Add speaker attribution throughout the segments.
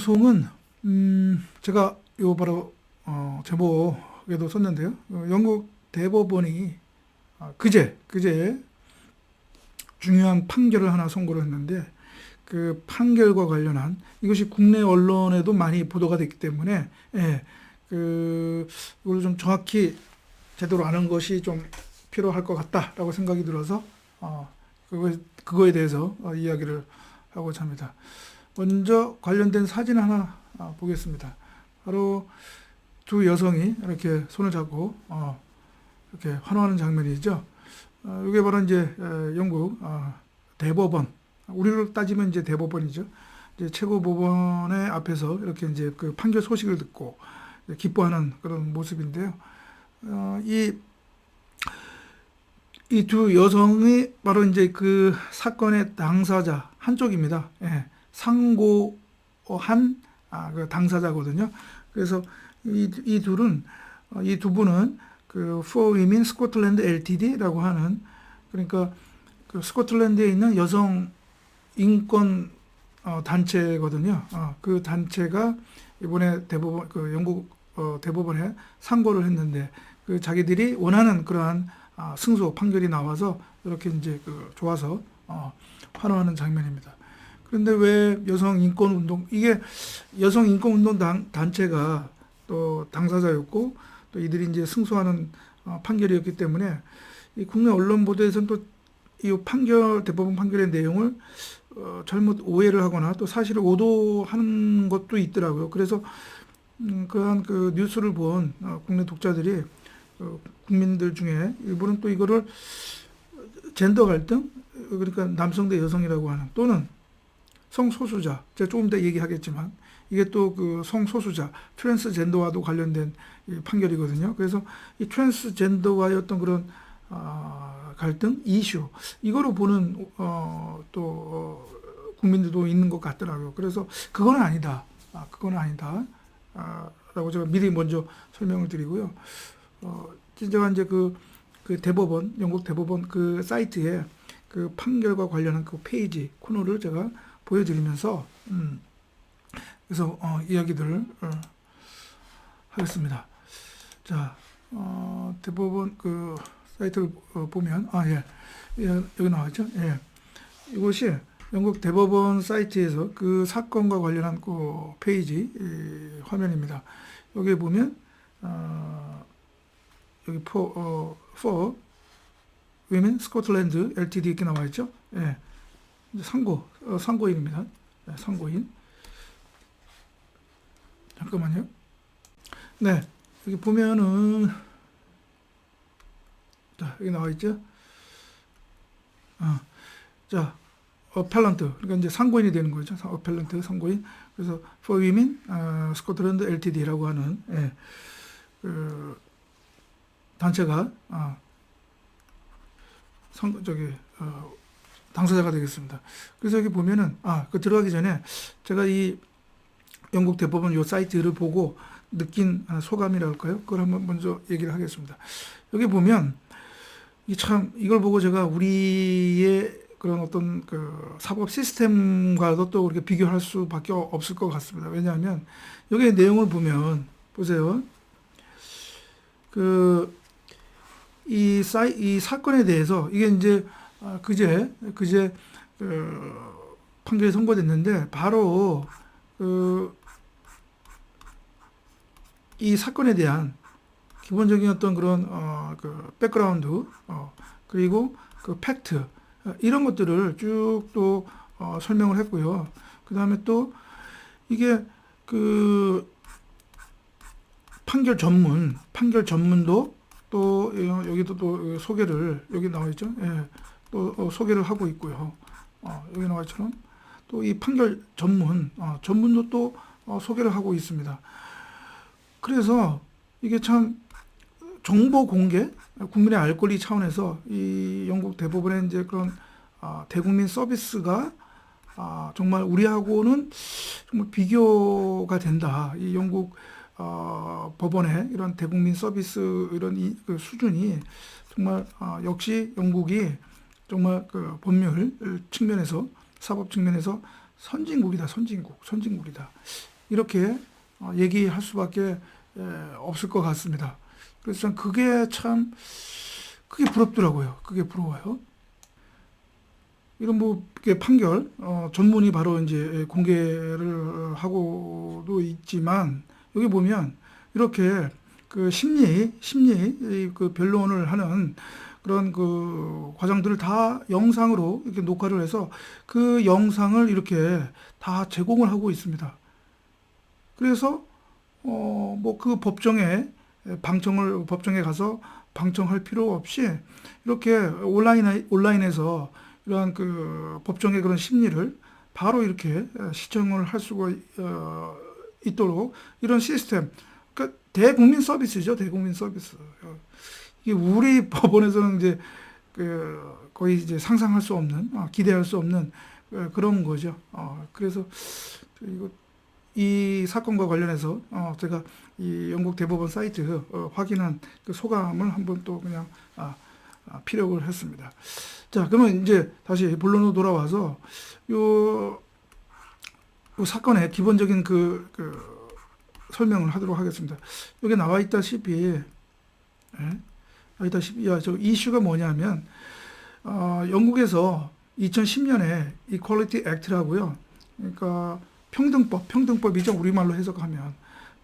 Speaker 1: 방송은 제가 요 바로 제목에도 썼는데요. 영국 대법원이 그제 중요한 판결을 하나 선고를 했는데 그 판결과 관련한 이것이 국내 언론에도 많이 보도가 됐기 때문에 이걸 좀 정확히 제대로 아는 것이 좀 필요할 것 같다라고 생각이 들어서 그거에 대해서 이야기를 하고자 합니다. 먼저 관련된 사진 하나 보겠습니다. 바로 두 여성이 이렇게 손을 잡고 이렇게 환호하는 장면이죠. 이게 바로 이제 영국 대법원, 우리로 따지면 이제 대법원이죠. 이제 최고법원의 앞에서 이렇게 이제 그 판결 소식을 듣고 기뻐하는 그런 모습인데요. 이 두 여성이 바로 이제 그 사건의 당사자 한쪽입니다. 상고한 그 당사자거든요. 그래서 이 두 분은 그 For Women Scotland Ltd라고 하는, 그러니까 그 스코틀랜드에 있는 여성 인권 단체거든요. 그 단체가 이번에 대법원, 그 영국 대법원에 상고를 했는데 그 자기들이 원하는 그러한 승소 판결이 나와서 이렇게 이제 좋아서 환호하는 장면입니다. 그런데 왜 여성 인권 운동, 이게 여성 인권 운동 단체가 또 당사자였고 또 이들이 이제 승소하는 판결이었기 때문에 이 국내 언론 보도에서는 또 이 대법원 판결의 내용을 잘못 오해를 하거나 또 사실을 오도하는 것도 있더라고요. 그래서 그러한 그 뉴스를 본 국내 독자들이 국민들 중에 일부는 또 이거를 젠더 갈등, 그러니까 남성 대 여성이라고 하는, 또는 성소수자, 제가 조금 더 얘기하겠지만 이게 또 그 성소수자, 트랜스젠더와도 관련된 판결이거든요. 그래서 이 트랜스젠더와의 어떤 그런 갈등, 이슈, 이거로 보는 국민들도 있는 것 같더라고요. 그래서 그건 아니다. 라고 제가 미리 먼저 설명을 드리고요. 제가 이제 그 대법원, 영국 대법원 그 사이트에 그 판결과 관련한 그 페이지 코너를 제가 보여드리면서 그래서 이야기들을 하겠습니다. 자, 대법원 그 사이트를 보면 여기 나왔죠. 이것이 영국 대법원 사이트에서 그 사건과 관련한 그 페이지 화면입니다. 여기 보면 여기 for Women Scotland Ltd 이렇게 나와 있죠. 상고인입니다. 상고인. 잠깐만요. 네, 여기 보면은 여기 나와 있죠. 자, 어펠런트, 그러니까 이제 상고인이 되는 거죠. 어펠런트, 상고인. 그래서 For Women Scotland Ltd라고 하는 그 단체가 당사자가 되겠습니다. 그래서 여기 보면은 그 들어가기 전에 제가 이 영국 대법원 요 사이트를 보고 느낀 소감이랄까요? 그걸 한번 먼저 얘기를 하겠습니다. 여기 보면 이걸 보고 제가 우리의 그런 어떤 그 사법 시스템과도 또 그렇게 비교할 수밖에 없을 것 같습니다. 왜냐하면 여기 내용을 보면 보세요. 이 사건에 대해서 이게 이제 그제 판결이 선고됐는데 바로 이 사건에 대한 기본적인 어떤 그런 그 백그라운드 그리고 그 팩트 이런 것들을 쭉 또 설명을 했고요. 그 다음에 또 이게 그 판결 전문도 또 여기도 또 소개를, 여기 나와 있죠. 또 소개를 하고 있고요. 여기 나와 있처럼 또 이 판결 전문도 또 소개를 하고 있습니다. 그래서 이게 참 정보 공개, 국민의 알 권리 차원에서 이 영국 대법원의 이제 그런 대국민 서비스가 정말 우리하고는 정말 비교가 된다. 이 영국 법원의 이런 대국민 서비스 이런 그 수준이 정말 역시 영국이 정말 그 법률 측면에서, 사법 측면에서 선진국이다. 이렇게 얘기할 수밖에 없을 것 같습니다. 그래서 전 그게 부럽더라고요. 그게 부러워요. 이런 뭐 이렇게 판결 전문이 바로 이제 공개를 하고도 있지만 여기 보면 이렇게 그 심리 그 변론을 하는 그런 그 과정들을 다 영상으로 이렇게 녹화를 해서 그 영상을 이렇게 다 제공을 하고 있습니다. 그래서 뭐 그 법정에 가서 방청할 필요 없이 이렇게 온라인에서 이러한 그 법정의 그런 심리를 바로 이렇게 시청을 할 수가 있도록 이런 시스템, 그러니까 대국민 서비스죠, 대국민 서비스. 이게 우리 법원에서는 이제 그 거의 이제 상상할 수 없는, 기대할 수 없는 그런 거죠. 그래서 이거 이 사건과 관련해서 제가 이 영국 대법원 사이트 확인한 그 소감을 한번 또 그냥 피력을 했습니다. 자, 그러면 이제 다시 본론으로 돌아와서 요 사건의 기본적인 그 설명을 하도록 하겠습니다. 여기 나와 있다시피, 저 이슈가 뭐냐면, 영국에서 2010년에 Equality Act라고요. 그러니까 평등법이죠. 우리말로 해석하면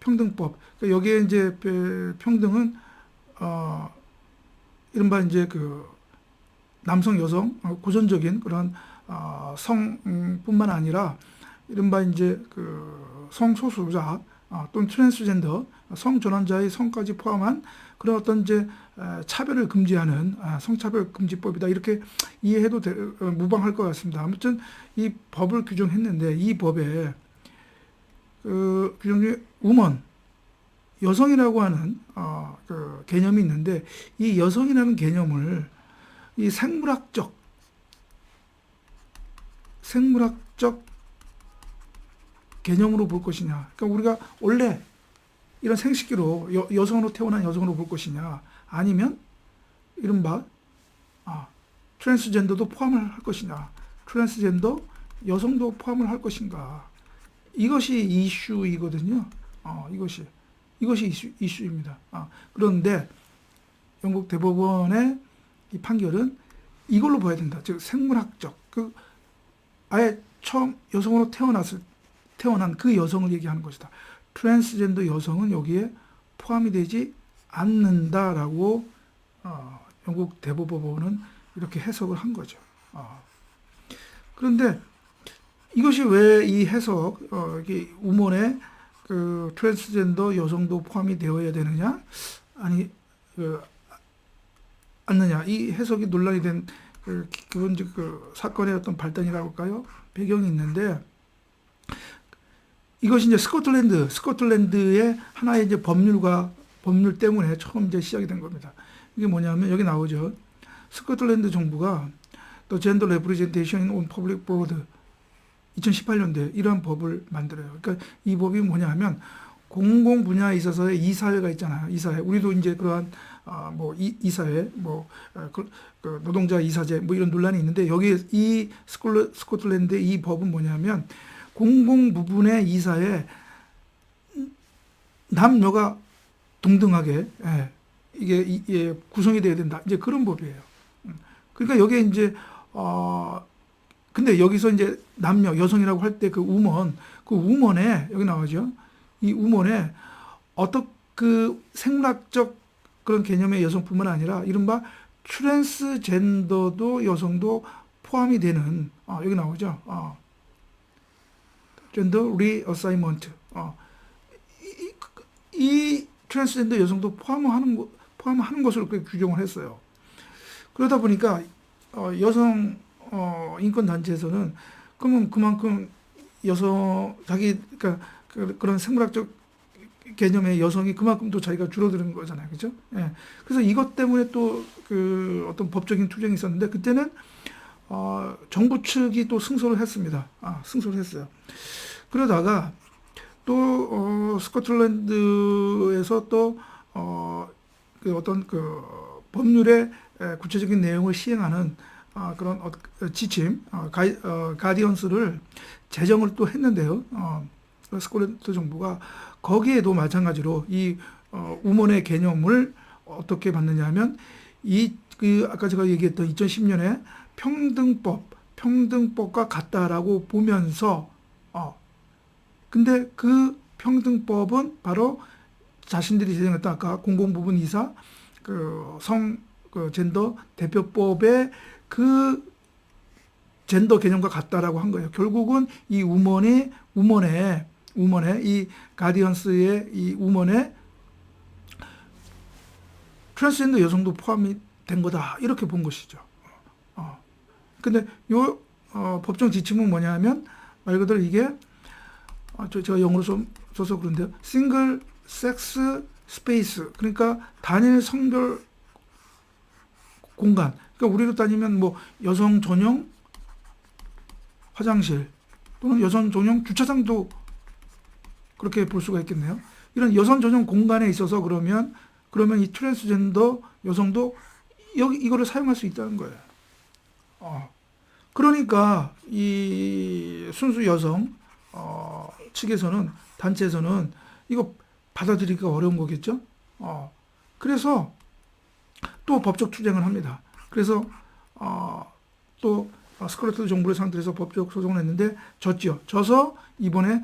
Speaker 1: 평등법. 그러니까 여기에 이제 평등은 이른바 이제 그 남성, 여성, 고전적인 그런 성뿐만 아니라 이른바 이제 그 성소수자 또는 트랜스젠더 성전환자의 성까지 포함한 그런 어떤 이제 차별을 금지하는 성차별 금지법이다 이렇게 이해해도 무방할 것 같습니다. 아무튼 이 법을 규정했는데 이 법에 그 규정 중에 우먼 여성이라고 하는 그 개념이 있는데 이 여성이라는 개념을 이 생물학적 개념으로 볼 것이냐. 그러니까 우리가 원래 이런 생식기로 여성으로 태어난 여성으로 볼 것이냐. 아니면 이른바 트랜스젠더도 포함을 할 것이냐. 트랜스젠더 여성도 포함을 할 것인가. 이것이 이슈이거든요. 이것이 이슈입니다. 그런데 영국 대법원의 이 판결은 이걸로 봐야 된다. 즉 생물학적 아예 처음 여성으로 태어난 그 여성을 얘기하는 것이다. 트랜스젠더 여성은 여기에 포함이 되지 않는다라고 영국 대법원은 이렇게 해석을 한 거죠. 그런데 이것이 왜 이 해석, 이게 우먼에 그 트랜스젠더 여성도 포함이 되어야 되느냐, 아니 않느냐, 이 해석이 논란이 된 기본적 그 사건의 어떤 발단이라고 할까요? 배경이 있는데 이것이 이제 스코틀랜드의 하나의 이제 법률 때문에 처음 이제 시작이 된 겁니다. 이게 뭐냐면 여기 나오죠. 스코틀랜드 정부가 The Gender Representation on Public Board 2018년도에 이러한 법을 만들어요. 그러니까 이 법이 뭐냐면 공공 분야에 있어서의 이사회가 있잖아요. 이사회. 우리도 이제 그러한 뭐 이사회, 뭐 그 노동자 이사제 뭐 이런 논란이 있는데 여기 이 스코틀랜드의 이 법은 뭐냐면 공공 부분의 이사에 남녀가 동등하게 이게 구성이 돼야 된다. 이제 그런 법이에요. 그러니까 여기에 이제 근데 여기서 이제 남녀 여성이라고 할 때 그 우먼에 여기 나오죠. 이 우먼에 어떤 그 생물학적 그런 개념의 여성뿐만 아니라 이른바 트랜스젠더도 여성도 포함이 되는 여기 나오죠. 젠더 리어사이먼트 이 트랜스젠더 여성도 포함하는 것으로 그렇게 규정을 했어요. 그러다 보니까 여성 인권 단체에서는 그러면 그만큼 그러니까 그런 생물학적 개념의 여성이 그만큼 또 자기가 줄어드는 거잖아요, 그렇죠? 예. 그래서 이것 때문에 또 그 어떤 법적인 투쟁이 있었는데 그때는 정부 측이 또 승소를 했습니다. 승소를 했어요. 그러다가 또 스코틀랜드에서 또 그 어떤 그 법률의 구체적인 내용을 시행하는 그런 지침, 가디언스를 제정을 또 했는데요. 스코틀랜드 정부가 거기에도 마찬가지로 이 우먼의 개념을 어떻게 받느냐 하면 아까 제가 얘기했던 2010년에 평등법과 같다라고 보면서 근데 그 평등법은 바로 자신들이 제정했던 아까 공공부문 이사 젠더 대표법의 그 젠더 개념과 같다라고 한 거예요. 결국은 이 우먼의 이 가디언스의 이 우먼의 트랜스젠더 여성도 포함이 된 거다 이렇게 본 것이죠. 근데 요 법정 지침은 뭐냐면 말 그대로 이게 제가 영어로 좀 써서 그런데요. 싱글 섹스 스페이스, 그러니까 단일 성별 공간. 그러니까 우리로 따지면 뭐 여성 전용 화장실 또는 여성 전용 주차장도 그렇게 볼 수가 있겠네요. 이런 여성 전용 공간에 있어서 그러면 이 트랜스젠더 여성도 이거를 사용할 수 있다는 거예요. 그러니까 이 순수 여성 측에서는 단체에서는 이거 받아들이기가 어려운 거겠죠. 그래서 또 법적 투쟁을 합니다. 그래서 또 스코틀랜드 정부를 상대로 해서 법적 소송을 했는데 졌죠. 져서 이번에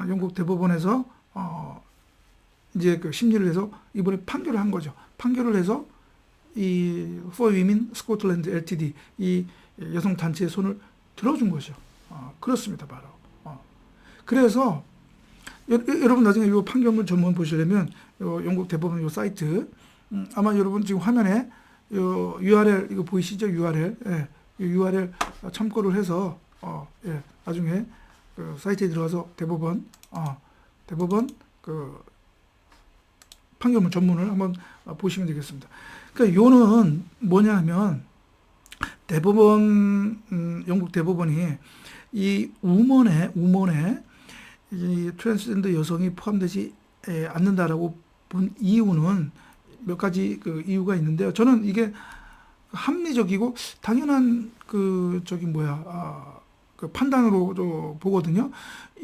Speaker 1: 영국 대법원에서 이제 그 심리를 해서 이번에 판결을 한 거죠. 판결을 해서 이 For Women Scotland Ltd 이 여성 단체의 손을 들어준 거죠. 그렇습니다, 바로. 그래서 여러분 나중에 이 판결문 전문 보시려면 영국 대법원 이 사이트 아마 여러분 지금 화면에 URL 이거 보이시죠? URL URL 참고를 해서 나중에 그 사이트에 들어가서 대법원 그 판결문 전문을 한번 보시면 되겠습니다. 그러니까 요는 뭐냐면 영국 대법원이 이 우먼에 이 트랜스젠더 여성이 포함되지 않는다라고 본 이유는 몇 가지 그 이유가 있는데요. 저는 이게 합리적이고 당연한 그 판단으로 보거든요.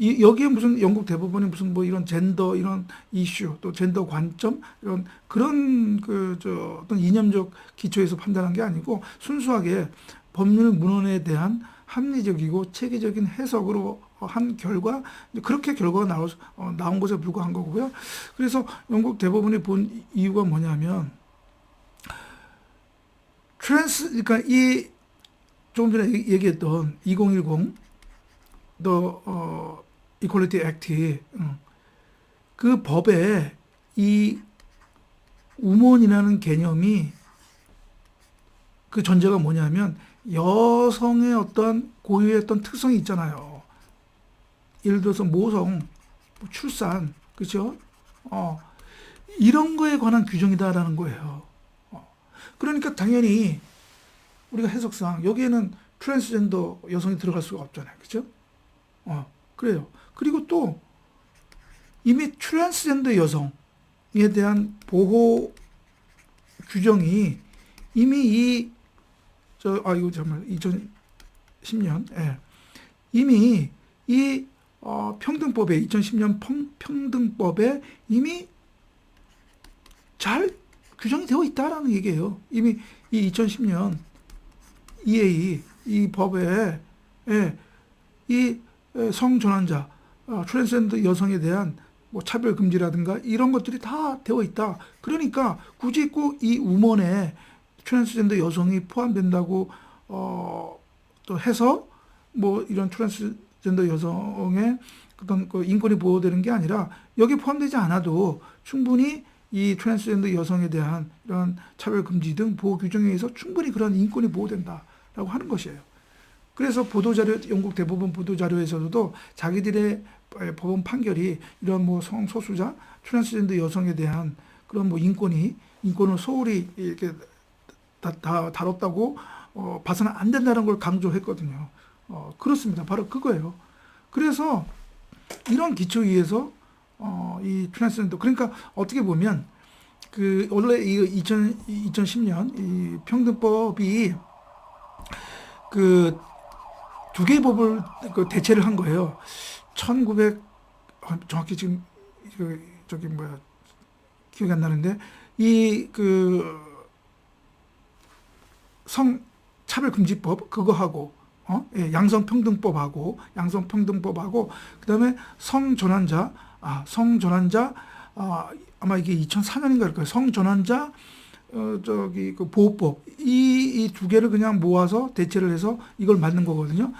Speaker 1: 여기에 무슨 영국 대법원이 무슨 뭐 이런 젠더 이런 이슈 또 젠더 관점 그런 어떤 이념적 기초에서 판단한 게 아니고 순수하게 법률 문헌에 대한 합리적이고 체계적인 해석으로 한 결과 그렇게 결과가 나온 것에 불과한 거고요. 그래서 영국 대법원이 본 이유가 뭐냐면 그러니까 이 조금 전에 얘기했던 2010 The Equality Act 그 법에 이 우먼이라는 개념이 그 전제가 뭐냐면 여성의 어떤 고유의 어떤 특성이 있잖아요. 예를 들어서 모성, 출산, 그렇죠? 이런 거에 관한 규정이다라는 거예요. 그러니까 당연히 우리가 해석상 여기에는 트랜스젠더 여성이 들어갈 수가 없잖아요. 그렇죠? 그래요. 그리고 또 이미 트랜스젠더 여성에 대한 보호 규정이 이미 이거 정말 2010년 이미 이 평등법에 2010년 평등법에 이미 잘 규정이 되어 있다라는 얘기예요. 이미 이 2010년 EA 이 법에 이 성전환자 트랜스젠더 여성에 대한 뭐 차별 금지라든가 이런 것들이 다 되어 있다. 그러니까 굳이 꼭 이 우먼에 트랜스젠더 여성이 포함된다고 또 해서 뭐 이런 트랜스젠더 여성의 어떤 그 인권이 보호되는 게 아니라 여기 포함되지 않아도 충분히 이 트랜스젠더 여성에 대한 이런 차별 금지 등 보호 규정에 의해서 충분히 그런 인권이 보호된다라고 하는 것이에요. 그래서 영국 대법원 보도자료에서도 자기들의 법원 판결이 이런 뭐 성소수자, 트랜스젠더 여성에 대한 그런 뭐 인권을 소홀히 이렇게 다 다뤘다고 봐서는 안 된다는 걸 강조했거든요. 그렇습니다. 바로 그거예요. 그래서 이런 기초 위에서 이 트랜스젠더 그러니까 어떻게 보면 그 원래 이 2010년 이 평등법이 그 두 개의 법을 대체를 한 거예요. 1900 정확히 지금 저기 뭐야 기억이 안 나는데 이 그 성차별금지법 그거하고 예, 양성평등법하고 그다음에 성전환자 아마 이게 2004년인가 할 거예요. 성전환자 저기 그 보호법 이 두 개를 그냥 모아서 대체를 해서 이걸 만든 거거든요.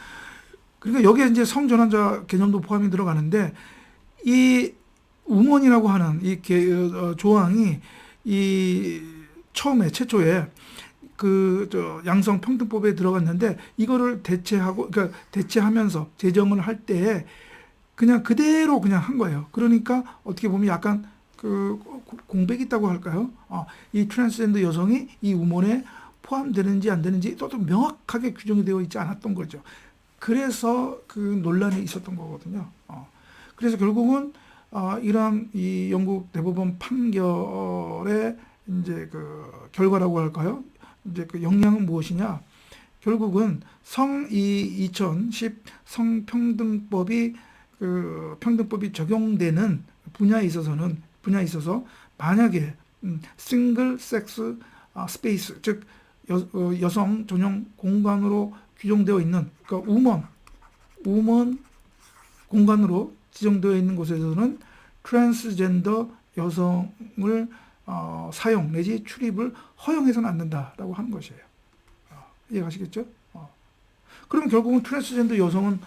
Speaker 1: 그러니까 여기에 이제 성전환자 개념도 포함이 들어가는데 이 우먼이라고 하는 이 조항이 이 최초에 그 양성평등법에 들어갔는데 이거를 그러니까 대체하면서 제정을 할 때 그냥 그대로 그냥 한 거예요. 그러니까 어떻게 보면 약간 그 공백이 있다고 할까요? 이 트랜스젠더 여성이 이 우먼에 포함되는지 안 되는지 또 명확하게 규정이 되어 있지 않았던 거죠. 그래서 그 논란이 있었던 거거든요. 그래서 결국은 이러한 이 영국 대법원 판결의 이제 그 결과라고 할까요? 이제 그 영향은 무엇이냐? 결국은 2010 성평등법이 평등법이 적용되는 분야에 있어서 만약에 싱글 섹스 스페이스 즉 여성 전용 공간으로 규정되어 있는 그러니까 우먼 공간으로 지정되어 있는 곳에서는 트랜스젠더 여성을 사용 내지 출입을 허용해서는 안 된다라고 하는 것이에요. 이해가시겠죠? 그럼 결국은 트랜스젠더 여성은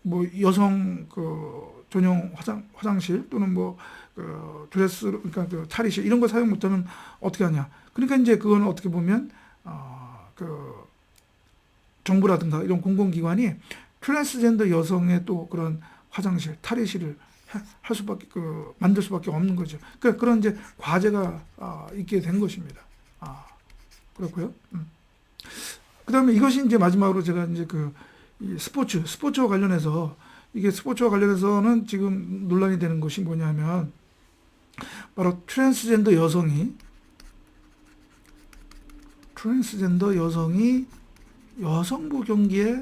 Speaker 1: 뭐 여성 그 전용 화장실 또는 뭐 드레스 그러니까 그 탈의실 이런 거 사용 못하면 어떻게 하냐? 그러니까 이제 그거는 어떻게 보면 그 정부라든가 이런 공공기관이 트랜스젠더 여성의 또 그런 화장실, 탈의실을 만들 수밖에 없는 거죠. 그러니까 그런 이제 과제가 있게 된 것입니다. 그렇고요. 그다음에 이것이 이제 마지막으로 제가 이제 이 스포츠와 관련해서 이게 스포츠와 관련해서는 지금 논란이 되는 것이 뭐냐면 바로 트랜스젠더 여성이 여성부 경기에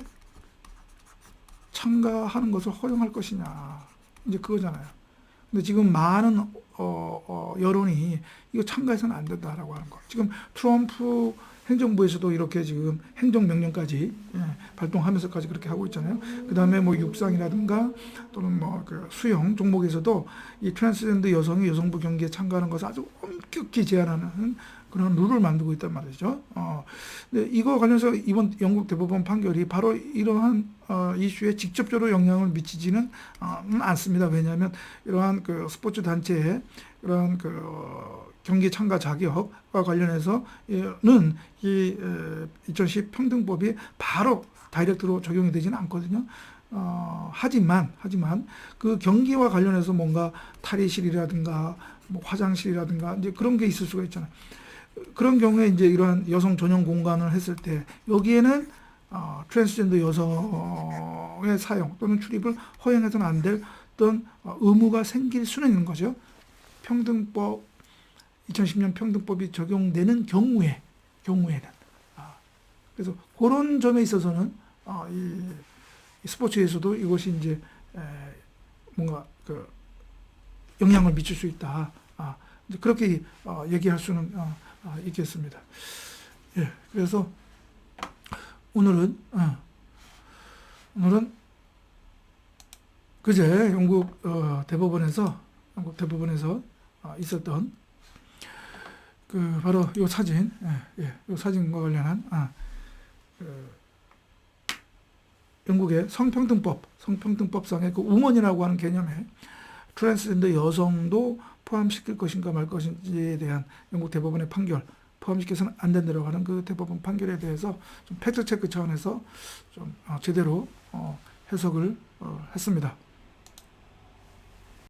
Speaker 1: 참가하는 것을 허용할 것이냐 이제 그거잖아요. 근데 지금 많은 여론이 이거 참가해서는 안 된다라고 하는 거. 지금 트럼프 행정부에서도 이렇게 지금 행정명령까지 발동하면서까지 그렇게 하고 있잖아요. 그 다음에 뭐 육상이라든가 또는 뭐 그 수영 종목에서도 이 트랜스젠더 여성이 여성부 경기에 참가하는 것을 아주 엄격히 제한하는 그런 룰을 만들고 있단 말이죠. 근데 이거 관련해서 이번 영국 대법원 판결이 바로 이러한 이슈에 직접적으로 영향을 미치지는 않습니다. 왜냐하면 이러한 그 스포츠 단체의 그런 그 경기 참가 자격과 관련해서는 이 2010 평등법이 바로 다이렉트로 적용이 되지는 않거든요. 하지만 그 경기와 관련해서 뭔가 탈의실이라든가 뭐 화장실이라든가 이제 그런 게 있을 수가 있잖아요. 그런 경우에 이제 이러한 여성 전용 공간을 했을 때 여기에는 트랜스젠더 여성의 사용 또는 출입을 허용해서는 안 될 어떤 의무가 생길 수는 있는 거죠. 2010년 평등법이 적용되는 경우에는 그래서 그런 점에 있어서는 이 스포츠에서도 이것이 이제 뭔가 그 영향을 미칠 수 있다. 이제 그렇게 얘기할 수는 있겠습니다. 예, 그래서 오늘은 그제 영국 대법원에서 있었던 그 바로 요 사진, 요 사진과 관련한 영국의 성평등법상의 그 우먼이라고 하는 개념에 트랜스젠더 여성도 포함시킬 것인가 말 것인지에 대한 영국 대법원의 판결, 포함시켜서는 안 된다고 하는 그 대법원 판결에 대해서 좀 팩트 체크 차원에서 좀 제대로 해석을 했습니다.